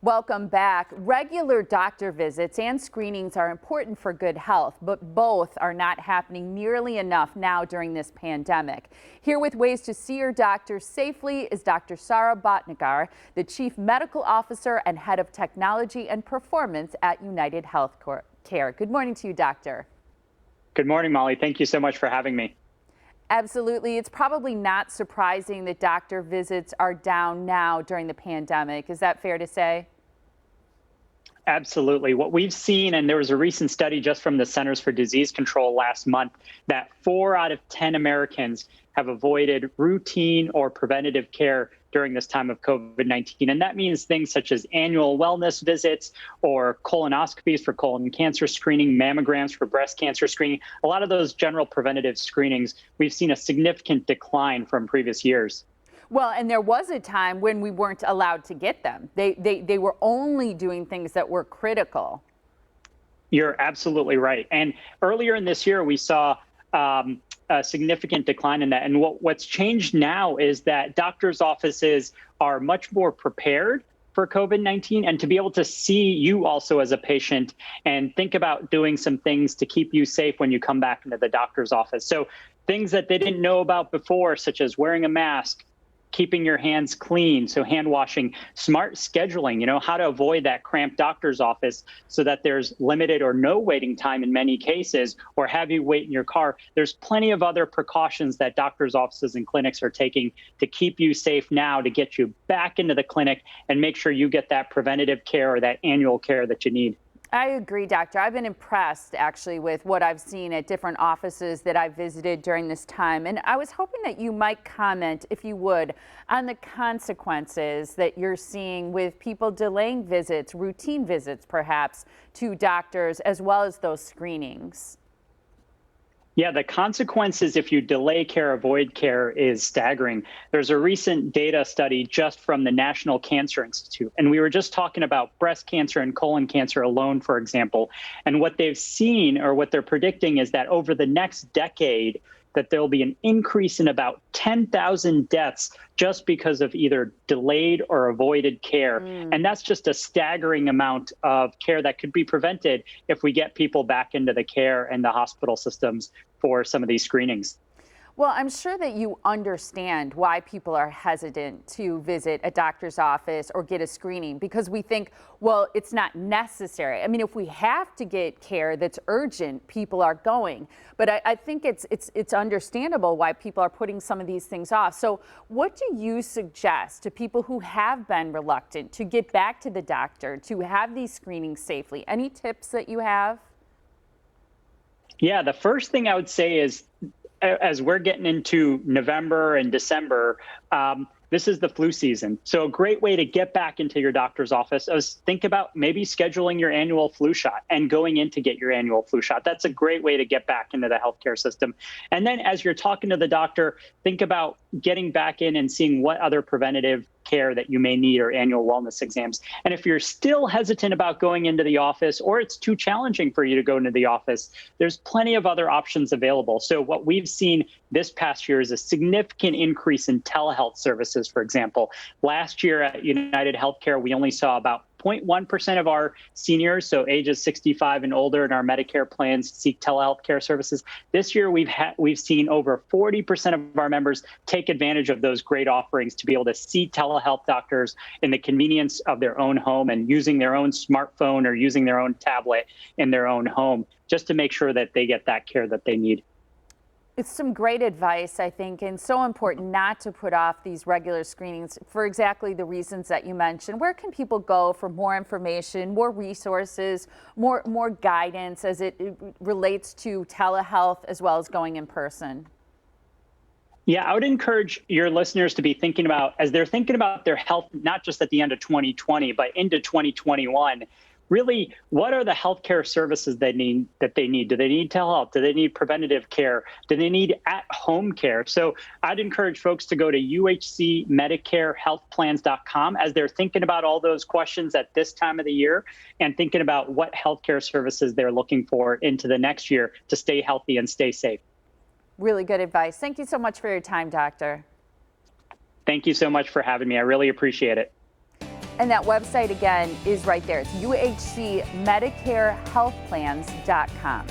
Welcome back. Regular doctor visits and screenings are important for good health, but both are not happening nearly enough now during this pandemic. Here with ways to see your doctor safely is Dr. Saurabha Bhatnagar, the Chief Medical Officer and Head of Technology and Performance at UnitedHealthcare. Good morning to you, Doctor. Good morning, Molly. Thank you so much for having me. Absolutely. It's probably not surprising that doctor visits are down now during the pandemic. Is that fair to say? Absolutely. What we've seen, and there was a recent study just from the Centers for Disease Control last month, that 4 out of 10 Americans have avoided routine or preventative care during this time of COVID-19. And that means things such as annual wellness visits or colonoscopies for colon cancer screening, mammograms for breast cancer screening. A lot of those general preventative screenings, we've seen a significant decline from previous years. Well, and there was a time when we weren't allowed to get them. They were only doing things that were critical. You're absolutely right. And earlier in this year, we saw a significant decline in that. And what's changed now is that doctors' offices are much more prepared for COVID-19 and to be able to see you also as a patient and think about doing some things to keep you safe when you come back into the doctor's office. So things that they didn't know about before, such as wearing a mask, keeping your hands clean, so hand washing, smart scheduling, how to avoid that cramped doctor's office so that there's limited or no waiting time in many cases, or have you wait in your car. There's plenty of other precautions that doctors' offices and clinics are taking to keep you safe now, to get you back into the clinic and make sure you get that preventative care or that annual care that you need. I agree, Doctor. I've been impressed actually with what I've seen at different offices that I've visited during this time. And I was hoping that you might comment, if you would, on the consequences that you're seeing with people delaying visits, routine visits perhaps, to doctors, as well as those screenings. Yeah, the consequences if you delay care, avoid care is staggering. There's a recent data study just from the National Cancer Institute, and we were just talking about breast cancer and colon cancer alone, for example. And what they've seen, or what they're predicting, is that over the next decade, that there'll be an increase in about 10,000 deaths just because of either delayed or avoided care. And that's just a staggering amount of care that could be prevented if we get people back into the care and the hospital systems for some of these screenings. Well, I'm sure that you understand why people are hesitant to visit a doctor's office or get a screening, because we think, well, it's not necessary. I mean, if we have to get care that's urgent, people are going. But I think it's understandable why people are putting some of these things off. So what do you suggest to people who have been reluctant to get back to the doctor, to have these screenings safely? Any tips that you have? Yeah, the first thing I would say is, as we're getting into November and December, this is the flu season. So a great way to get back into your doctor's office is think about maybe scheduling your annual flu shot and going in to get your annual flu shot. That's a great way to get back into the healthcare system. And then as you're talking to the doctor, think about getting back in and seeing what other preventative care that you may need or annual wellness exams. And if you're still hesitant about going into the office, or it's too challenging for you to go into the office, there's plenty of other options available. So what we've seen this past year is a significant increase in telehealth services, for example. Last year at UnitedHealthcare, we only saw about 0.1% of our seniors, so ages 65 and older, in our Medicare plans seek telehealth care services. This year, we've seen over 40% of our members take advantage of those great offerings to be able to see telehealth doctors in the convenience of their own home and using their own smartphone or using their own tablet in their own home, just to make sure that they get that care that they need. It's some great advice, I think, and so important not to put off these regular screenings for exactly the reasons that you mentioned. Where can people go for more information, more resources, more guidance as it relates to telehealth as well as going in person? Yeah, I would encourage your listeners to be thinking about, as they're thinking about their health, not just at the end of 2020, but into 2021, really, what are the healthcare services they need? Do they need telehealth? Do they need preventative care? Do they need at-home care? So I'd encourage folks to go to uhcmedicarehealthplans.com as they're thinking about all those questions at this time of the year and thinking about what healthcare services they're looking for into the next year to stay healthy and stay safe. Really good advice. Thank you so much for your time, Doctor. Thank you so much for having me. I really appreciate it. And that website again is right there. It's uhcmedicarehealthplans.com.